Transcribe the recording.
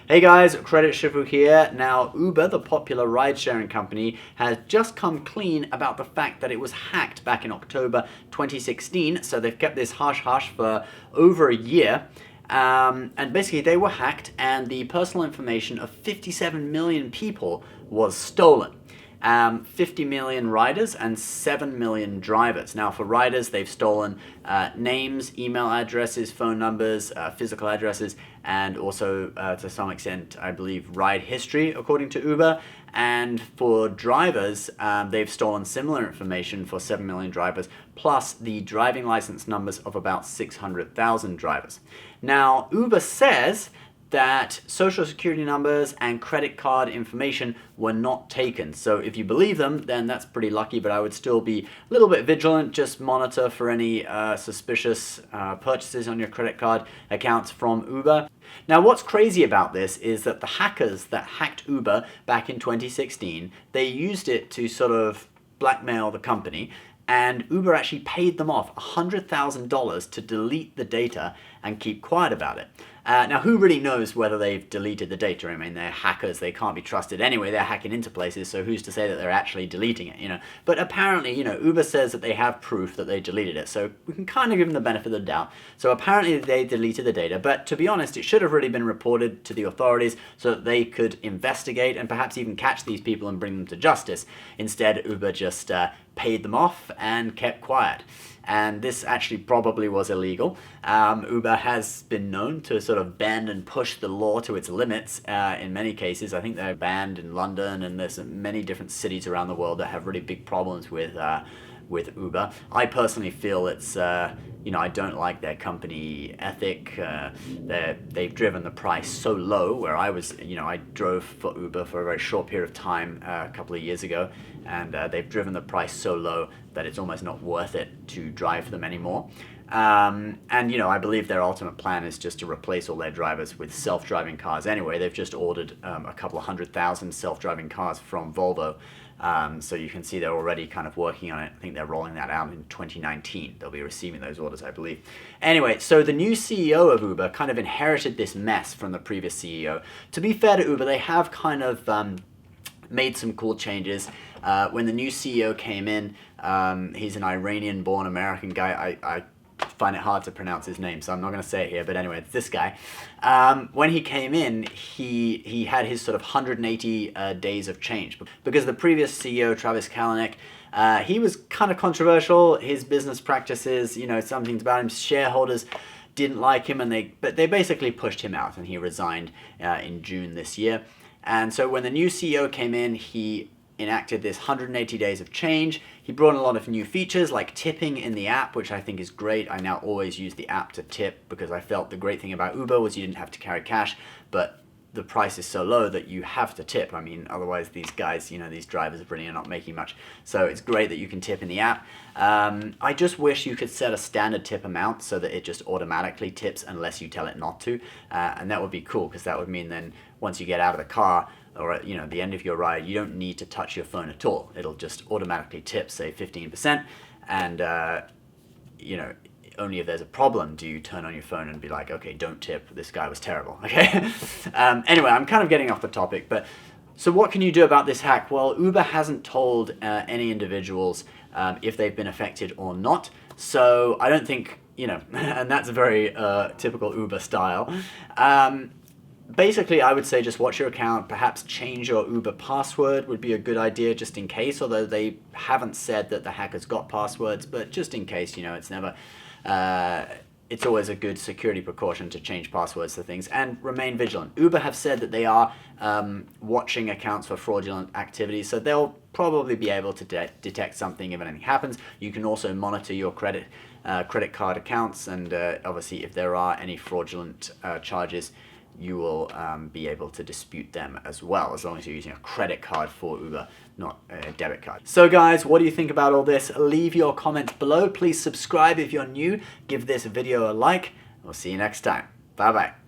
Hey guys, Credit Shifu here. Now, Uber, the popular ride-sharing company, has just come clean about the fact that it was hacked back in October 2016. So they've kept this hush-hush for over a year. And basically they were hacked and the personal information of 57 million people was stolen. 50 million riders and 7 million drivers. Now for riders, they've stolen names, email addresses, phone numbers, physical addresses, and also to some extent, I believe, ride history, according to Uber. And for drivers, they've stolen similar information for 7 million drivers, plus the driving license numbers of about 600,000 drivers. Now, Uber says that social security numbers and credit card information were not taken. So if you believe them, then that's pretty lucky, but I would still be a little bit vigilant. Just monitor for any suspicious purchases on your credit card accounts from Uber. Now, what's crazy about this is that the hackers that hacked Uber back in 2016, they used it to sort of blackmail the company, and Uber actually paid them off $100,000 to delete the data and keep quiet about it. Now, who really knows whether they've deleted the data? I mean, they're hackers, they can't be trusted anyway, they're hacking into places, so who's to say that they're actually deleting it, you know? But apparently, you know, Uber says that they have proof that they deleted it, so we can kind of give them the benefit of the doubt. So apparently they deleted the data, but to be honest, it should have really been reported to the authorities so that they could investigate and perhaps even catch these people and bring them to justice. Instead, Uber just paid them off and kept quiet. And this actually probably was illegal. Uber has been known to sort of bend and push the law to its limits in many cases. I think they're banned in London, and there's many different cities around the world that have really big problems with Uber. I personally feel it's, you know, I don't like their company ethic. They've driven the price so low, where I was, you know, I drove for Uber for a very short period of time a couple of years ago, and they've driven the price so low that it's almost not worth it to drive for them anymore. And, you know, I believe their ultimate plan is just to replace all their drivers with self-driving cars anyway. They've just ordered a couple of 100,000 self-driving cars from Volvo. So you can see they're already kind of working on it. I think they're rolling that out in 2019. They'll be receiving those orders, I believe. Anyway, so the new CEO of Uber kind of inherited this mess from the previous CEO. To be fair to Uber, they have kind of made some cool changes. When the new CEO came in, he's an Iranian-born American guy. I find it hard to pronounce his name, so I'm not going to say it here, but anyway, it's this guy. When he came in, he had his sort of 180 days of change. Because the previous CEO, Travis Kalanick, he was kind of controversial. His business practices, you know, some things about him, shareholders didn't like him, and but they basically pushed him out, and he resigned in June this year. And so when the new CEO came in, he enacted this 180 days of change. He brought in a lot of new features like tipping in the app, which I think is great. I now always use the app to tip because I felt the great thing about Uber was you didn't have to carry cash, but the price is so low that you have to tip. I mean, otherwise these guys, you know, these drivers really are not making much. So it's great that you can tip in the app. I just wish you could set a standard tip amount so that it just automatically tips unless you tell it not to. And that would be cool, because that would mean then once you get out of the car, or, you know, at the end of your ride, you don't need to touch your phone at all. It'll just automatically tip, say 15%, and you know, only if there's a problem do you turn on your phone and be like, okay, don't tip, this guy was terrible, okay? Anyway, I'm kind of getting off the topic, but so what can you do about this hack? Well, Uber hasn't told any individuals if they've been affected or not, so I don't think, you know, and that's very typical Uber style. Basically, I would say just watch your account, perhaps change your Uber password would be a good idea just in case, although they haven't said that the hackers got passwords, but just in case, you know, it's never, it's always a good security precaution to change passwords to things, and remain vigilant. Uber have said that they are watching accounts for fraudulent activities, so they'll probably be able to detect something if anything happens. You can also monitor your credit card accounts, and obviously if there are any fraudulent charges, you will be able to dispute them as well, as long as you're using a credit card for Uber, not a debit card. So guys, what do you think about all this? Leave your comments below. Please subscribe if you're new. Give this video a like. We'll see you next time. Bye-bye.